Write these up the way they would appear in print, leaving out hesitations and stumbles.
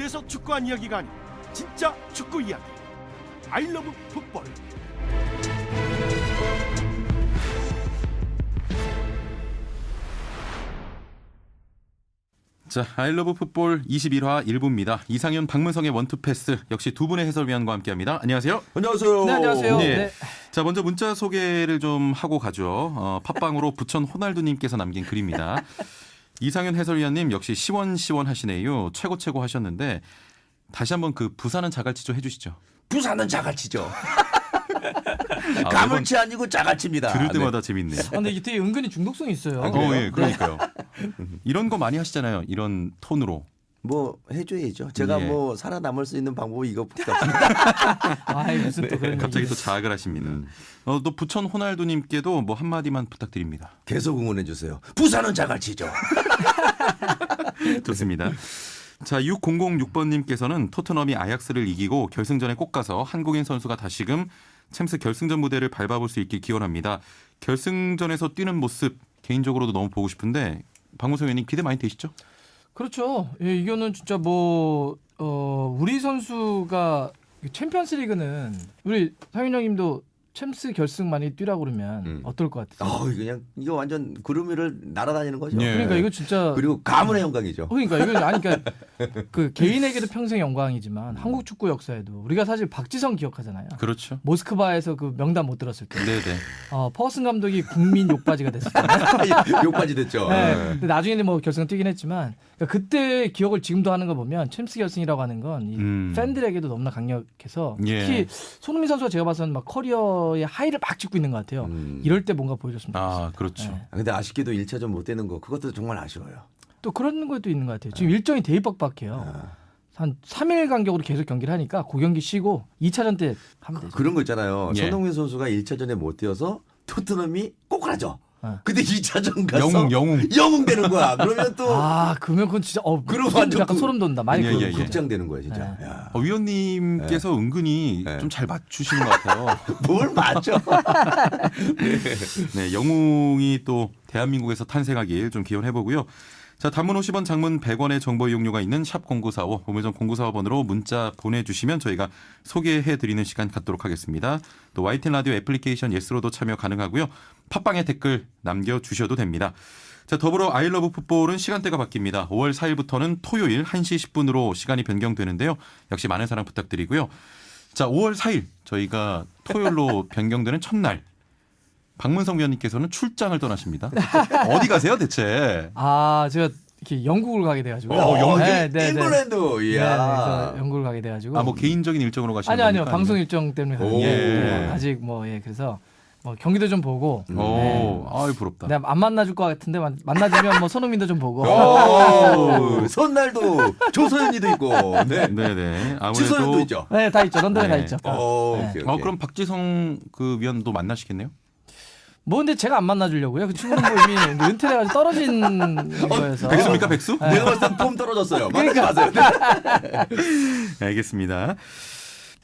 TV에서 축구한 이야기가 아닌 진짜 축구 이야기. 아이러브 풋볼. 자, 아이러브 풋볼 21화 1부입니다. 이상현, 박문성의 원투패스 역시 두 분의 해설위원과 함께합니다. 안녕하세요. 안녕하세요. 네, 안녕하세요. 네. 네. 자, 먼저 문자 소개를 좀 하고 가죠. 팟빵으로 부천 호날두님께서 남긴 글입니다. 이상현 해설위원님 역시 시원시원하시네요. 최고 하셨는데 다시 한번 그 부산은 자갈치죠 해주시죠. 부산은 자갈치죠. 가물치 아니고 자갈치입니다. 들을 때마다 재밌네요. 근데 이게 되게 은근히 중독성이 있어요. 예, 그러니까요. 이런 거 많이 하시잖아요. 이런 톤으로. 뭐 해줘야죠. 제가 예. 뭐 살아남을 수 있는 방법이 이것밖에 없습니다. 아이 무슨 또 그런 갑자기 얘기를. 또 자학을 하십니다. 또 부천 호날두님께도 뭐 한마디만 부탁드립니다. 계속 응원해 주세요. 부산은 자갈치죠. 좋습니다. 자, 6006번님께서는 토트넘이 아약스를 이기고 결승전에 꼭 가서 한국인 선수가 다시금 챔스 결승전 무대를 밟아볼 수 있길 기원합니다. 결승전에서 뛰는 모습 개인적으로도 너무 보고 싶은데 박문성 의원님 기대 많이 되시죠? 그렇죠. 예, 이거는 진짜 뭐 우리 선수가 챔피언스리그는 우리 상윤 형님도 챔스 결승 많이 뛰라고 그러면 어떨 것 같아요? 그냥 이거 완전 구름 위를 날아다니는 거죠. 예. 그러니까 이거 진짜 그리고 가문의 영광이죠. 그러니까 이건 아니 그러니까 그 개인에게도 평생 영광이지만 한국 축구 역사에도 우리가 사실 박지성 기억하잖아요. 그렇죠. 모스크바에서 그 명단 못 들었을 때 네네. 퍼슨 감독이 국민 욕바지가 됐었잖아요. 욕까지 됐죠. 네. 근데 나중에는 뭐 결승 뛰긴 했지만 그러니까 그때 기억을 지금도 하는 거 보면 챔스 결승이라고 하는 건 이 팬들에게도 너무나 강력해서 특히 예. 손흥민 선수가 제가 봐서는 막 커리어의 하이를 막 찍고 있는 것 같아요. 이럴 때 뭔가 보여줬으면 좋겠어요. 아, 그렇죠. 네. 근데 아쉽게도 1차전 못 되는 거 그것도 정말 아쉬워요. 또 그런 것도 있는 것 같아요. 지금 일정이 되게 빡빡해요. 한 3일 간격으로 계속 경기를 하니까 그 경기 쉬고 2차전 때 하면 되죠. 그런 거 있잖아요. 예. 손흥민 선수가 1차전에 못 뛰어서 토트넘이 꼭 하죠. 어. 근데 2차전 가서 영웅 되는 거야. 그러면 또 그러면 그건 진짜 그럼 좀 완전 약간 소름 돋는다. 많이 예, 그런 예, 예. 거. 극장되는 거예요, 진짜. 네. 야. 위원님께서 은근히 네. 좀 잘 맞추시는 것 같아요. 뭘 맞죠? 네, 영웅이 또 대한민국에서 탄생하길 좀 기원해보고요. 자, 단문 50원, 장문 100원의 정보 이용료가 있는 샵 0945, 우물정 0945번으로 문자 보내주시면 저희가 소개해드리는 시간 갖도록 하겠습니다. 또 YTN 라디오 애플리케이션 예스로도 참여 가능하고요. 팟빵에 댓글 남겨주셔도 됩니다. 자, 더불어 아이러브 풋볼은 시간대가 바뀝니다. 5월 4일부터는 토요일 1시 10분으로 시간이 변경되는데요. 역시 많은 사랑 부탁드리고요. 자, 5월 4일 저희가 토요일로 변경되는 첫날. 박문성 위원님께서는 출장을 떠나십니다. 어디 가세요 대체? 제가 이렇게 영국을 가게 돼가지고. 영국? 네. 잉글랜드. 네, 이야. 그래서 영국을 가게 돼가지고. 뭐 개인적인 일정으로 가시는 아니요 겁니까? 방송 일정 때문에 가는 오. 게 예. 아직 그래서 경기도 좀 보고. 오, 아유 부럽다. 내가 안 만나줄 것 같은데 만나주면 뭐 손흥민도 좀 보고. 오, 손날도 조서연이도 있고. 네. 네네. 지소연도 아무래도 있죠. 네, 다 있죠. 런던에 네. 다 있죠. 오케이, 네. 오케이. 그럼 박지성 그 위원도 만나시겠네요? 뭐 근데 제가 안 만나주려고요. 그 친구는 뭐 이미 은퇴를 해가지고 떨어진 거여서. 백수입니까 백수? 내가 봤을 땐폼 떨어졌어요. 만나지 그러니까. 마세요. 네, 알겠습니다.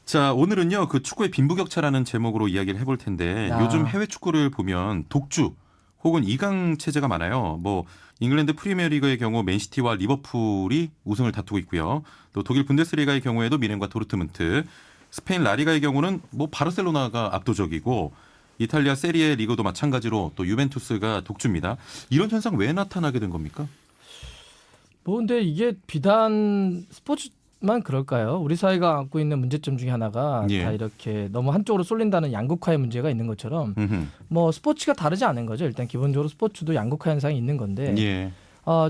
자, 오늘은요 그 축구의 빈부격차라는 제목으로 이야기를 해볼 텐데 요즘 해외 축구를 보면 독주 혹은 2강 체제가 많아요. 뭐 잉글랜드 프리미어리그의 경우 맨시티와 리버풀이 우승을 다투고 있고요. 또 독일 분데스리가의 경우에도 미넨과 도르트문트, 스페인 라리가의 경우는 뭐 바르셀로나가 압도적이고 이탈리아 세리에 리그도 마찬가지로 또 유벤투스가 독주입니다. 이런 현상 왜 나타나게 된 겁니까? 뭐 근데 이게 비단 스포츠만 그럴까요? 우리 사회가 안고 있는 문제점 중에 하나가 예. 다 이렇게 너무 한쪽으로 쏠린다는 양극화의 문제가 있는 것처럼 음흠. 뭐 스포츠가 다르지 않은 거죠. 일단 기본적으로 스포츠도 양극화 현상이 있는 건데 예.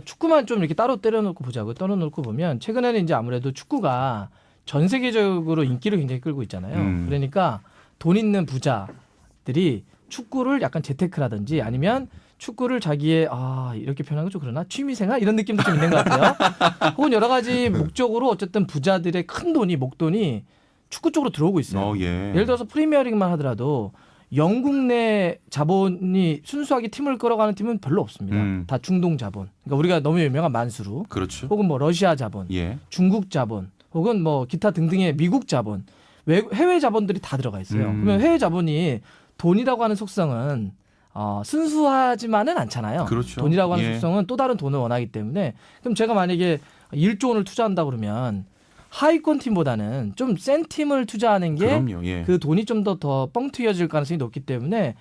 축구만 좀 이렇게 따로 때려놓고 보자고 떨어놓고 보면 최근에는 이제 아무래도 축구가 전 세계적으로 인기를 굉장히 끌고 있잖아요. 그러니까 돈 있는 부자들이 축구를 약간 재테크라든지 아니면 축구를 자기의 이렇게 표현하는 거 좀 그러나 취미생활 이런 느낌도 좀 있는 것 같아요. 혹은 여러 가지 목적으로 어쨌든 부자들의 큰 돈이 목돈이 축구 쪽으로 들어오고 있어요. 예. 예를 들어서 프리미어리그만 하더라도 영국 내 자본이 순수하게 팀을 끌어가는 팀은 별로 없습니다. 다 중동 자본. 그러니까 우리가 너무 유명한 만수르, 그렇죠. 혹은 뭐 러시아 자본, 예. 중국 자본, 혹은 뭐 기타 등등의 미국 자본, 해외 자본들이 다 들어가 있어요. 그러면 해외 자본이 돈이라고 하는 속성은 순수하지만은 않잖아요. 그렇죠. 돈이라고 하는 예. 속성은 또 다른 돈을 원하기 때문에 그럼 제가 만약에 1조 원을 투자한다 그러면 하위권 팀보다는 좀 센 팀을 투자하는 게 그럼요. 예. 그 돈이 좀 더 뻥 튀어질 가능성이 높기 때문에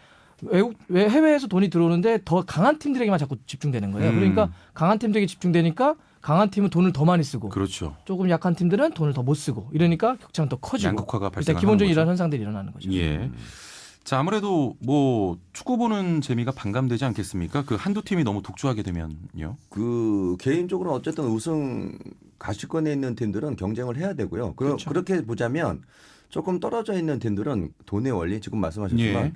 해외에서 돈이 들어오는데 더 강한 팀들에게만 자꾸 집중되는 거예요. 그러니까 강한 팀들에게 집중되니까 강한 팀은 돈을 더 많이 쓰고 그렇죠. 조금 약한 팀들은 돈을 더 못 쓰고 이러니까 격차는 더 커지고 양극화가 일단 발생하는 기본적인 거죠. 이런 현상들이 일어나는 거죠. 예. 자, 아무래도 뭐 축구 보는 재미가 반감되지 않겠습니까? 그 한두 팀이 너무 독주하게 되면요. 그 개인적으로 어쨌든 우승 가시권에 있는 팀들은 경쟁을 해야 되고요. 그렇죠. 그렇게 보자면 조금 떨어져 있는 팀들은 돈의 원리 지금 말씀하셨지만 예.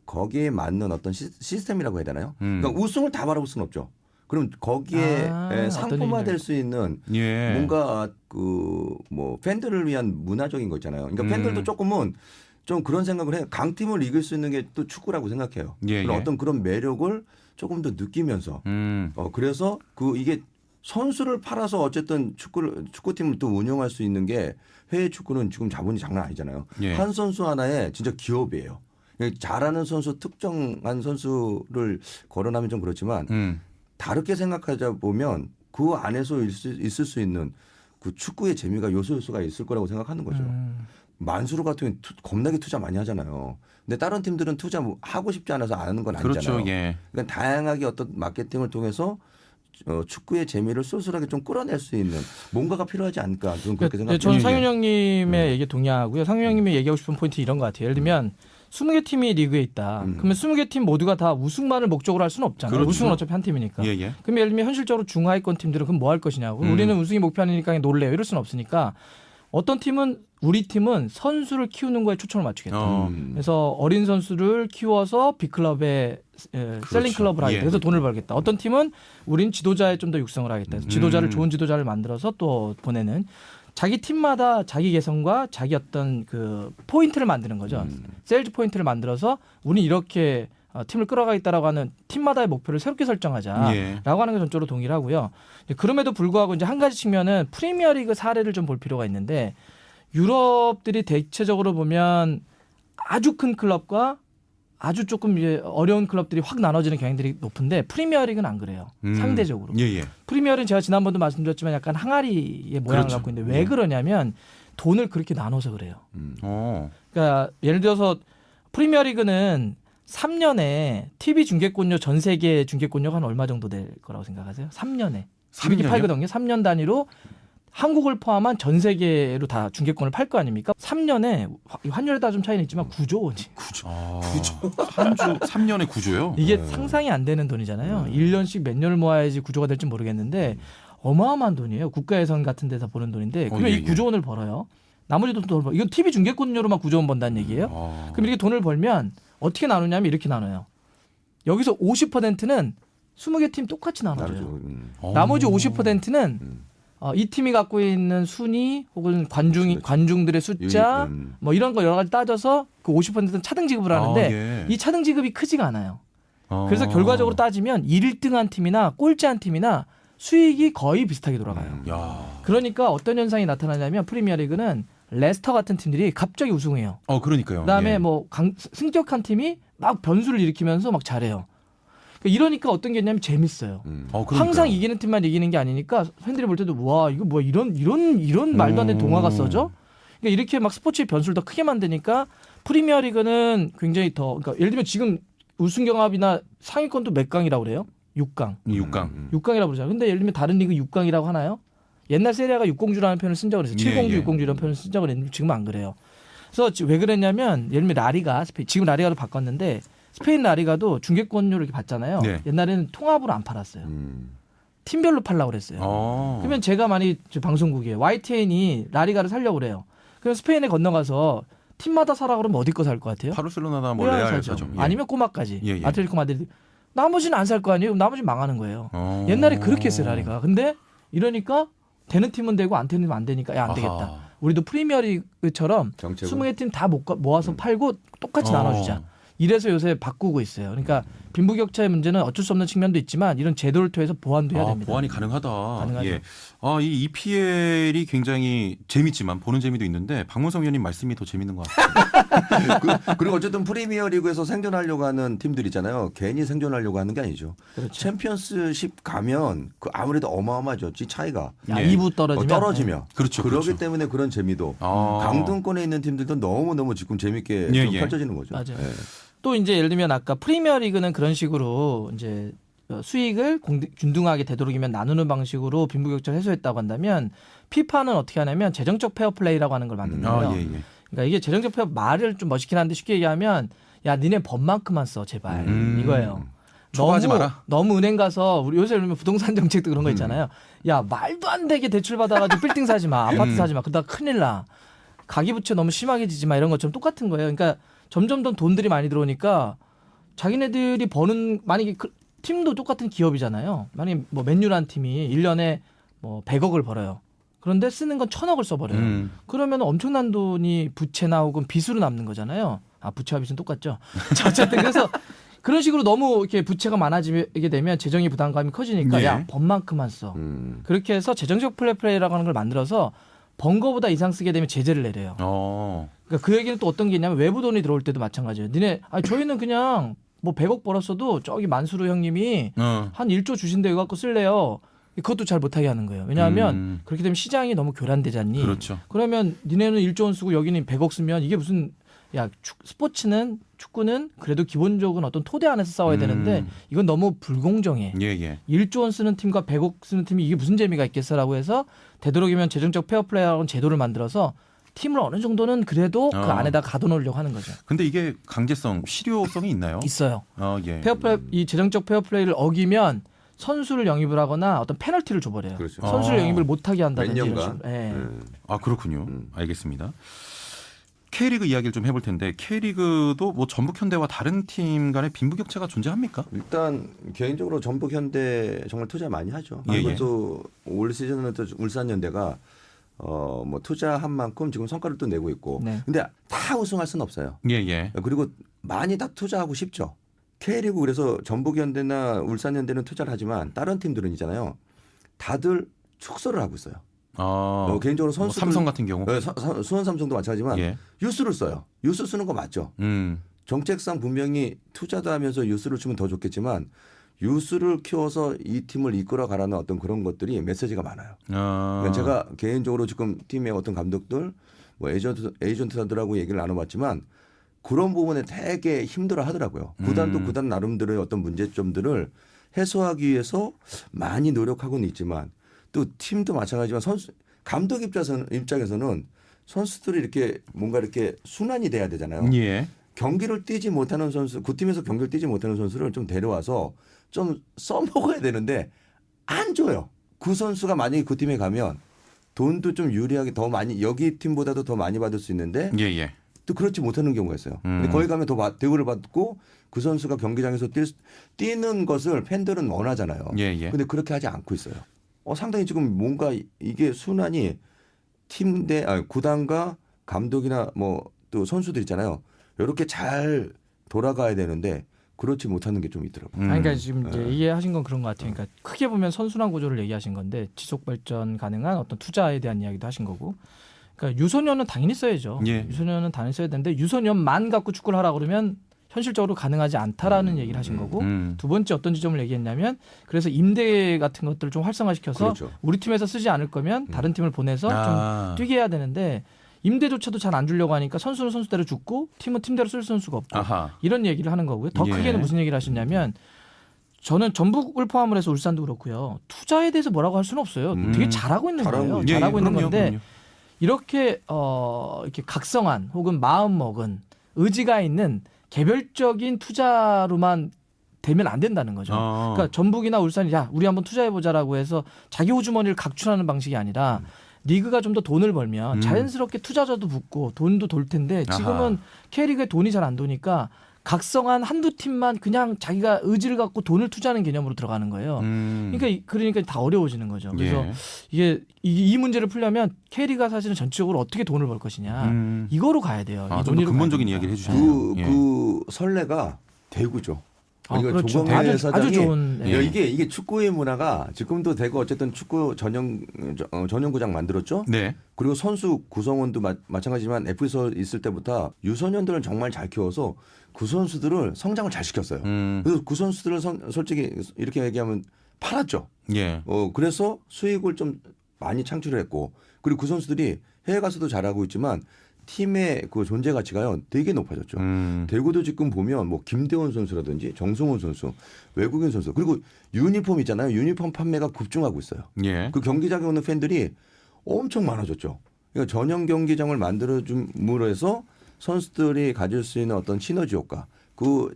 거기에 맞는 어떤 시스템이라고 해야 되나요? 그러니까 우승을 다 바라볼 수는 없죠. 그럼 거기에 상품화될 수 있는 예. 뭔가 그 뭐 팬들을 위한 문화적인 거 있잖아요. 그러니까 팬들도 조금은 좀 그런 생각을 해요. 강팀을 이길 수 있는 게 또 축구라고 생각해요. 예, 그런 예. 어떤 그런 매력을 조금 더 느끼면서 그래서 이게 선수를 팔아서 어쨌든 축구팀을 또 운영할 수 있는 게 해외 축구는 지금 자본이 장난 아니잖아요. 예. 한 선수 하나에 진짜 기업이에요. 잘하는 선수 특정한 선수를 거론하면 좀 그렇지만 다르게 생각하자 보면 그 안에서 있을 수 있는 그 축구의 재미가 요소가 있을 거라고 생각하는 거죠. 만수르 같은 경우는 겁나게 투자 많이 하잖아요. 근데 다른 팀들은 투자 하고 싶지 않아서 안 하는 건 아니잖아요. 그렇죠. 예. 그러니까 다양하게 어떤 마케팅을 통해서 축구의 재미를 쏠쏠하게 좀 끌어낼 수 있는 뭔가가 필요하지 않을까 저는 그렇게 생각합니다. 저는 상윤 형님의 얘기에 동의하고요. 상윤 형님이 얘기하고 싶은 포인트 이런 것 같아요. 예를 들면 20개 팀이 리그에 있다. 그러면 20개 팀 모두가 다 우승만을 목적으로 할 수는 없잖아요. 그렇죠. 우승은 어차피 한 팀이니까. 예, 예. 그럼 예를 들면 현실적으로 중하위권 팀들은 그럼 뭐 할 것이냐고. 우리는 우승이 목표 아니니까 그냥 놀래요. 이럴 수는 없으니까 어떤 팀은 우리 팀은 선수를 키우는 거에 초점을 맞추겠다. 그래서 어린 선수를 키워서 빅클럽에 셀링 클럽을 하겠다. 예. 그래서 돈을 벌겠다. 어떤 팀은 우린 지도자에 좀 더 육성을 하겠다. 그래서 지도자를 좋은 지도자를 만들어서 또 보내는 자기 팀마다 자기 개성과 자기 어떤 그 포인트를 만드는 거죠. 세일즈 포인트를 만들어서 우린 이렇게 팀을 끌어가겠다라고 하는 팀마다의 목표를 새롭게 설정하자라고 예. 하는 게 전적으로 동의를 하고요. 그럼에도 불구하고 이제 한 가지 측면은 프리미어리그 사례를 좀 볼 필요가 있는데 유럽들이 대체적으로 보면 아주 큰 클럽과 아주 조금 이제 어려운 클럽들이 확 나눠지는 경향들이 높은데 프리미어리그는 안 그래요. 상대적으로. 예, 예. 프리미어리그는 제가 지난번도 말씀드렸지만 약간 항아리의 모양을 그렇죠. 갖고 있는데 왜 그러냐면 돈을 그렇게 나눠서 그래요. 그러니까 예를 들어서 프리미어리그는 3년에 TV 중계권료 전 세계 중계권료가 한 얼마 정도 될 거라고 생각하세요? 3년에. 이렇게 3년이요? 팔거든요. 3년 단위로 한국을 포함한 전 세계로 다 중계권을 팔 거 아닙니까? 3년에 환율에 따라 좀 차이는 있지만 9조 원이. 3년에 9조요? 이게 상상이 안 되는 돈이잖아요. 1년씩 몇 년을 모아야지 9조가 될지 모르겠는데 어마어마한 돈이에요. 국가 예산 같은 데서 버는 돈인데 그러면 예, 이 9조 원을 벌어요. 나머지 돈을 벌어. 이건 TV 중계권료로만 9조 원 번다는 얘기예요. 그럼 이렇게 돈을 벌면 어떻게 나누냐면 이렇게 나눠요. 여기서 50%는 20개 팀 똑같이 나눠줘요. 나머지 50%는 이 팀이 갖고 있는 순위 혹은 관중들의 숫자 뭐 이런 거 여러 가지 따져서 그 50%는 차등 지급을 하는데 이 차등 지급이 크지가 않아요. 그래서 결과적으로 따지면 1등한 팀이나 꼴찌한 팀이나 수익이 거의 비슷하게 돌아가요. 그러니까 어떤 현상이 나타나냐면 프리미어리그는 레스터 같은 팀들이 갑자기 우승해요. 그러니까요. 그다음에 예. 뭐 승격한 팀이 막 변수를 일으키면서 막 잘해요. 그러니까 이러니까 어떤 게 있냐면 재밌어요. 그러니까요. 항상 이기는 팀만 이기는 게 아니니까 팬들이 볼 때도 와 이거 뭐야 이런 말도 안 되는 동화가 써져? 그러니까 이렇게 막 스포츠의 변수를 더 크게 만드니까 프리미어리그는 굉장히 더 그러니까 예를 들면 지금 우승 경합이나 상위권도 몇 강이라고 그래요? 6강. 6강. 6강이라고 그러잖아요. 근데 예를 들면 다른 리그 6강이라고 하나요? 옛날 세리아가 6공주라는 표현을 쓴 적을 했어요. 7공주, 6공주 이런 표현을 쓴 적을 했는데 지금은 안 그래요. 그래서 왜 그랬냐면 예를 들면 라리가 지금 라리가도 바꿨는데 스페인 라리가도 중계권료를 이렇게 받잖아요. 네. 옛날에는 통합으로 안 팔았어요. 팀별로 팔라고 그랬어요. 그러면 제가 만약 방송국이에요. YTN이 라리가를 살려고 그래요. 그럼 스페인에 건너가서 팀마다 사라 그러면 어디 거 살 것 같아요? 바르셀로나나 뭐 레알 레알 사죠. 사죠. 예. 아니면 꼬마까지. 예, 예. 아틀레티코 마드리드. 나머지는 안 살 거 아니에요? 나머지는 망하는 거예요. 옛날에 그렇게 했어요 라리가. 근데 이러니까 되는 팀은 되고 안 되는 팀은 안 되니까 야 안 되겠다. 우리도 프리미어리그처럼 20개 팀 다 모아서 팔고 똑같이 나눠주자. 이래서 요새 바꾸고 있어요. 그러니까 빈부격차의 문제는 어쩔 수 없는 측면도 있지만 이런 제도를 통해서 보완도 해야 됩니다. 보완이 가능하다. 가능하죠. 예. 이 EPL이 굉장히 재밌지만 보는 재미도 있는데 박문성 의원님 말씀이 더 재밌는 것 같아요. 그리고 어쨌든 프리미어리그에서 생존하려고 하는 팀들 있잖아요. 괜히 생존하려고 하는 게 아니죠. 그렇죠. 챔피언스십 가면 그 아무래도 어마어마하죠. 이 차이가. 야, 예. 2부 떨어지면 떨어지면. 그렇죠, 그렇기 그렇죠. 때문에 그런 재미도 아. 강등권에 있는 팀들도 너무너무 지금 재밌게 예, 좀 예. 펼쳐지는 거죠. 맞아요. 예. 또 이제 예를 들면 아까 프리미어리그는 그런 식으로 이제 수익을 균등하게 되도록이면 나누는 방식으로 빈부격차를 해소했다고 한다면 피파는 어떻게 하냐면 재정적 페어플레이라고 하는 걸 만든 거예요. 예, 예. 그러니까 이게 재정적 페어 말을 좀 멋있긴 한데 쉽게 얘기하면 야 니네 법만큼만 써 제발 이거예요. 초과하지 마라. 너무 은행 가서 우리 요새 그러면 부동산 정책도 그런 거 있잖아요. 야 말도 안 되게 대출 받아가지고 빌딩 사지 마, 아파트 사지 마. 그러다 큰일 나. 가계부채 너무 심하게 지지 마 이런 것처럼 똑같은 거예요. 그러니까 점점 더 돈들이 많이 들어오니까 자기네들이 버는 만약에 팀도 똑같은 기업이잖아요. 만약에 뭐 맨유란 팀이 1년에 뭐 100억을 벌어요. 그런데 쓰는 건 1000억을 써버려요. 그러면 엄청난 돈이 부채나 혹은 빚으로 남는 거잖아요. 아 부채와 빚은 똑같죠. 자, 어쨌든 그래서 그런 식으로 너무 이렇게 부채가 많아지게 되면 재정의 부담감이 커지니까 예. 야 법만큼만 써. 그렇게 해서 재정적 플레이라고 하는 걸 만들어서 번 거보다 이상 쓰게 되면 제재를 내려요. 그러니까 그 얘기는 또 어떤 게 있냐면 외부 돈이 들어올 때도 마찬가지예요. 니네 저희는 그냥 뭐 100억 벌었어도 저기 만수르 형님이 한 1조 주신대 이거 갖고 쓸래요. 그것도 잘 못하게 하는 거예요. 왜냐하면 그렇게 되면 시장이 너무 교란되잖니. 그렇죠. 그러면 니네는 1조 원 쓰고 여기는 100억 쓰면 이게 무슨 스포츠는 축구는 그래도 기본적으로 어떤 토대 안에서 싸워야 되는데 이건 너무 불공정해. 예. 1조 원 쓰는 팀과 100억 쓰는 팀이 이게 무슨 재미가 있겠어라고 해서 되도록이면 재정적 페어플레이라는 제도를 만들어서 팀을 어느 정도는 그래도 그 안에다 가둬놓으려고 하는 거죠. 근데 이게 강제성, 실효성이 있나요? 있어요. 예. 페어플레이 이 재정적 페어플레이를 어기면 선수를 영입을 하거나 어떤 페널티를 줘버려요. 그렇죠. 선수를 영입을 못하게 한다든지 몇 이런 년간. 식으로. 예. 그렇군요. 알겠습니다. K리그 이야기를 좀 해볼 텐데 K리그도 뭐 전북 현대와 다른 팀 간의 빈부격차가 존재합니까? 일단 개인적으로 전북 현대 정말 투자 많이 하죠. 그리고 올 시즌은 또 울산현대가 뭐 투자한 만큼 지금 성과를 또 내고 있고. 네. 근데 다 우승할 수는 없어요. 예. 그리고 많이 다 투자하고 싶죠. K리그 그래서 전북현대나 울산현대는 투자를 하지만 다른 팀들은 있잖아요. 다들 축소를 하고 있어요. 개인적으로 선수 뭐 삼성 같은 경우. 수원 삼성도 마찬가지지만 예. 유스를 써요. 유스 쓰는 거 맞죠. 정책상 분명히 투자도 하면서 유스를 주면 더 좋겠지만 유스를 키워서 이 팀을 이끌어 가라는 어떤 그런 것들이 메시지가 많아요. 그러니까 제가 개인적으로 지금 팀의 어떤 감독들, 뭐 에이전트들하고 얘기를 나눠봤지만 그런 부분에 되게 힘들어 하더라고요. 구단도 구단 나름대로의 어떤 문제점들을 해소하기 위해서 많이 노력하고는 있지만 또 팀도 마찬가지지만 감독 입장에서는 선수들이 이렇게 뭔가 이렇게 순환이 돼야 되잖아요. 예. 경기를 뛰지 못하는 선수, 그 팀에서 경기를 뛰지 못하는 선수를 좀 데려와서 좀 써먹어야 되는데 안 줘요. 그 선수가 만약에 그 팀에 가면 돈도 좀 유리하게 더 많이 여기 팀보다도 더 많이 받을 수 있는데 예. 또 그렇지 못하는 경우가 있어요. 근데 거기 가면 더 대우를 받고 그 선수가 경기장에서 뛰는 것을 팬들은 원하잖아요. 예. 근데 그렇게 하지 않고 있어요. 상당히 지금 뭔가 이게 순환이 구단과 감독이나 뭐 또 선수들 있잖아요. 이렇게 잘 돌아가야 되는데 그렇지 못하는 게 좀 있더라고요. 그러니까 지금 이제 얘기하신 건 그런 것 같아요. 그러니까 크게 보면 선순환 구조를 얘기하신 건데 지속 발전 가능한 어떤 투자에 대한 이야기도 하신 거고. 그러니까 유소년은 당연히 써야죠. 예. 유소년은 당연히 써야 되는데 유소년만 갖고 축구를 하라 그러면 현실적으로 가능하지 않다라는 얘기를 하신 거고 두 번째 어떤 지점을 얘기했냐면 그래서 임대 같은 것들을 좀 활성화시켜서 그렇죠. 우리 팀에서 쓰지 않을 거면 다른 팀을 보내서 좀 뛰게 해야 되는데 임대조차도 잘 안 주려고 하니까 선수는 선수대로 죽고 팀은 팀대로 쓸 선수가 없고 이런 얘기를 하는 거고요. 더 크게는 무슨 얘기를 하셨냐면 저는 전북을 포함을 해서 울산도 그렇고요. 투자에 대해서 뭐라고 할 수는 없어요. 되게 잘하고 있는 거예요. 잘하고 있는 건데 그럼요. 이렇게 이렇게 각성한 혹은 마음 먹은 의지가 있는 개별적인 투자로만 되면 안 된다는 거죠. 그러니까 전북이나 울산이 우리 한번 투자해보자라고 해서 자기 호주머니를 각출하는 방식이 아니라 리그가 좀 더 돈을 벌면 자연스럽게 투자자도 붙고 돈도 돌 텐데 지금은 K리그에 돈이 잘 안 도니까 각성한 한두 팀만 그냥 자기가 의지를 갖고 돈을 투자하는 개념으로 들어가는 거예요. 그러니까 다 어려워지는 거죠. 그래서 이게 이 문제를 풀려면 K리그가 사실은 전체적으로 어떻게 돈을 벌 것이냐 이거로 가야 돼요. 좀 더 근본적인 이야기를 해주시네요. 그 선례가 대구죠. 이거 그렇죠. 조광래 아주 사장이 좋은. 네. 야, 이게 축구의 문화가 지금도 되고 어쨌든 축구 전용구장 만들었죠. 네. 그리고 선수 구성원도 마찬가지지만 F에서 있을 때부터 유소년들을 정말 잘 키워서 그 선수들을 성장을 잘 시켰어요. 그래서 그 선수들을 솔직히 이렇게 얘기하면 팔았죠. 예. 그래서 수익을 좀 많이 창출을 했고 그리고 그 선수들이 해외 가서도 잘하고 있지만 팀의 그 존재 가치가요 되게 높아졌죠. 대구도 지금 보면 뭐 김대원 선수라든지 정성훈 선수, 외국인 선수 그리고 유니폼 있잖아요. 유니폼 판매가 급증하고 있어요. 예. 그 경기장에 오는 팬들이 엄청 많아졌죠. 그러니까 전용 경기장을 만들어줌으로 해서 선수들이 가질 수 있는 어떤 시너지 효과, 그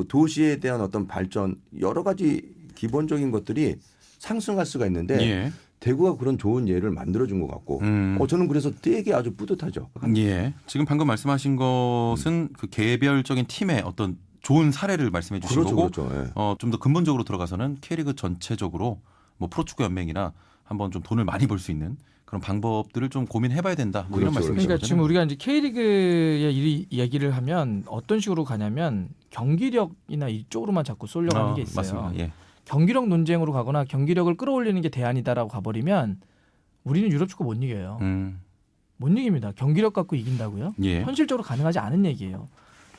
도시에 대한 어떤 발전 여러 가지 기본적인 것들이 상승할 수가 있는데 예. 대구가 그런 좋은 예를 만들어준 것 같고 저는 그래서 되게 아주 뿌듯하죠. 예. 지금 방금 말씀하신 것은 그 개별적인 팀의 어떤 좋은 사례를 말씀해 주신 그렇죠, 거고 그렇죠. 예. 좀 더 근본적으로 들어가서는 K리그 전체적으로 뭐 프로축구 연맹이나 한번 좀 돈을 많이 벌 수 있는 그런 방법들을 좀 고민해봐야 된다. 뭐 이런 그렇죠, 말씀이신 그러니까 거죠. 지금 우리가 이제 K리그의 이 얘기를 하면 어떤 식으로 가냐면 경기력이나 이쪽으로만 자꾸 쏠려고 하는 게 있어요. 맞습니다. 예. 경기력 논쟁으로 가거나 경기력을 끌어올리는 게 대안이다라고 가버리면 우리는 유럽 축구 못 이겨요. 못 이깁니다. 경기력 갖고 이긴다고요? 예. 현실적으로 가능하지 않은 얘기예요.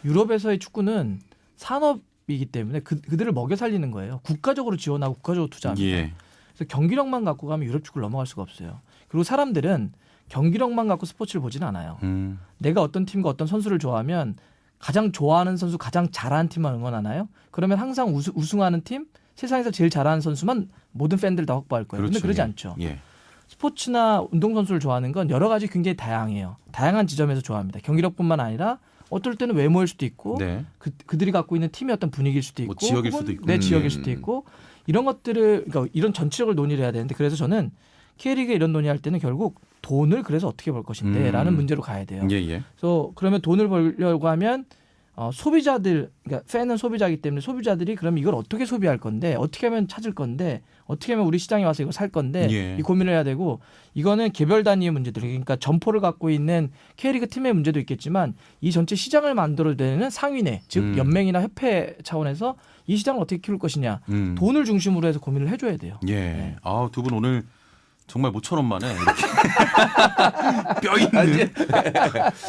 유럽에서의 축구는 산업이기 때문에 그들을 먹여 살리는 거예요. 국가적으로 지원하고 국가적으로 투자합니다. 예. 그래서 경기력만 갖고 가면 유럽 축구를 넘어갈 수가 없어요. 그리고 사람들은 경기력만 갖고 스포츠를 보지는 않아요. 내가 어떤 팀과 어떤 선수를 좋아하면 가장 좋아하는 선수, 가장 잘하는 팀만 응원하나요? 그러면 항상 우승하는 팀, 세상에서 제일 잘하는 선수만 모든 팬들 다 확보할 거예요. 그런데 그렇죠. 그러지 예. 않죠. 예. 스포츠나 운동선수를 좋아하는 건 여러 가지 굉장히 다양해요. 다양한 지점에서 좋아합니다. 경기력뿐만 아니라 어떨 때는 외모일 수도 있고 네. 그들이 갖고 있는 팀의 어떤 분위기일 수도 있고 뭐 지역일 혹은 수도 있고. 내 지역일 수도 있고 이런 것들을 그러니까 이런 전체적을 논의를 해야 되는데 그래서 저는 K리그 이런 논의할 때는 결국 돈을 그래서 어떻게 벌 것인데라는 문제로 가야 돼요. 예, 예. 그래서 그러면 돈을 벌려고 하면 소비자들, 그러니까 팬은 소비자이기 때문에 소비자들이 그럼 이걸 어떻게 소비할 건데, 어떻게 하면 찾을 건데, 어떻게 하면 우리 시장에 와서 이걸 살 건데, 예. 이 고민을 해야 되고, 이거는 개별 단위의 문제들, 그러니까 점포를 갖고 있는 K리그 팀의 문제도 있겠지만, 이 전체 시장을 만들어내는 상위내, 즉 연맹이나 협회 차원에서 이 시장을 어떻게 키울 것이냐, 돈을 중심으로 해서 고민을 해줘야 돼요. 예. 네. 아, 두 분 오늘 정말 모처럼 만에 이렇게 뼈 있는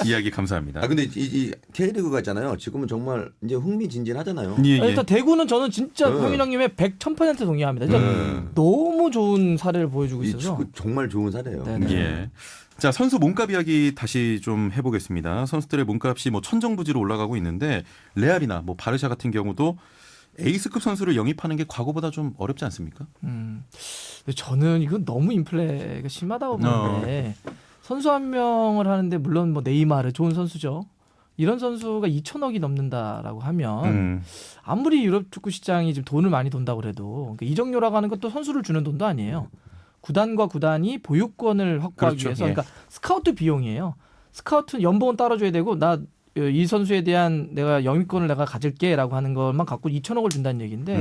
이야기 감사합니다. 근데 이 K리그가 있잖아요. 지금은 정말 이제 흥미진진하잖아요. 예, 예. 일단 대구는 저는 진짜 황인영님의 100%, 1000% 동의합니다. 진짜 너무 좋은 사례를 보여주고 이 있어서. 축구 정말 좋은 사례예요. 네네. 예. 자, 선수 몸값 이야기 다시 좀 해보겠습니다. 선수들의 몸값이 뭐 천정부지로 올라가고 있는데 레알이나 뭐 바르샤 같은 경우도 에이스급 선수를 영입하는 게 과거보다 좀 어렵지 않습니까? 근데 저는 이건 너무 인플레가 심하다고 보는데 선수 한 명을 하는데 물론 뭐 네이마르 좋은 선수죠. 이런 선수가 2천억이 넘는다라고 하면 아무리 유럽 축구 시장이 지금 돈을 많이 돈다고 그래도 그러니까 이적료라고 하는 것도 선수를 주는 돈도 아니에요. 구단과 구단이 보유권을 확보하기 그렇죠. 위해서 예. 그러니까 스카우트 비용이에요. 스카우트 연봉은 따라줘야 되고 이 선수에 대한 내가 영입권을 내가 가질게라고 하는 것만 갖고 2천억을 준다는 얘기인데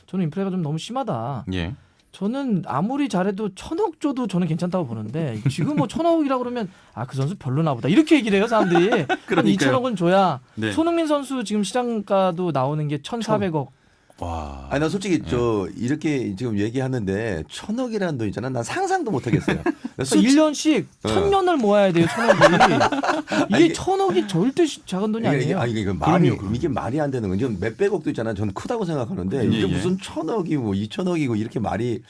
저는 인플레가 좀 너무 심하다. 예. 저는 아무리 잘해도 1000억 줘도 저는 괜찮다고 보는데 지금 뭐 1000억이라고 그러면 그 선수 별로나 보다 이렇게 얘기를 해요 사람들이. 한 그러니까요. 2천억은 줘야 네. 손흥민 선수 지금 시장가도 나오는 게 1,400억. 와. 아니 나 솔직히 이렇게 지금 얘기하는데 1000억이라는 돈 있잖아. 난 상상도 못 하겠어요. 그러니까 1년씩 1000년을 모아야 돼요 1000억이. 이게 이게- 1000억이 절대 작은 돈이 아니에요. 이게 그럼요. 이게 말이 안 되는 거죠. 몇백억도 있잖아. 저는 크다고 생각하는데 이게 예, 예. 무슨 1000억이고 2000억이고 이렇게 말이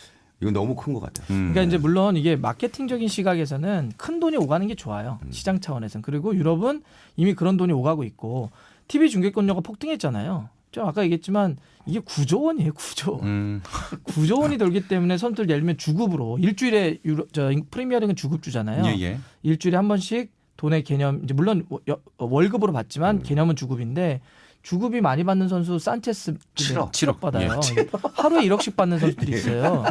이건 너무 큰 것 같아요. 그러니까 이제 물론 이게 마케팅적인 시각에서는 큰 돈이 오가는 게 좋아요. 시장 차원에서는. 그리고 유럽은 이미 그런 돈이 오가고 있고 TV 중계권료가 폭등했잖아요. 좀 아까 얘기했지만 이게 9조 원이에요. 9조. 9조 원이 들기 때문에 선수들 예를 들면 주급으로 일주일에 프리미어리그는 주급주잖아요. 예, 예. 일주일에 한 번씩 돈의 개념 이제 물론 월급으로 받지만 개념은 주급인데 주급이 많이 받는 선수 산체스 7억 받아요. 하루에 1억씩 받는 선수들이 있어요.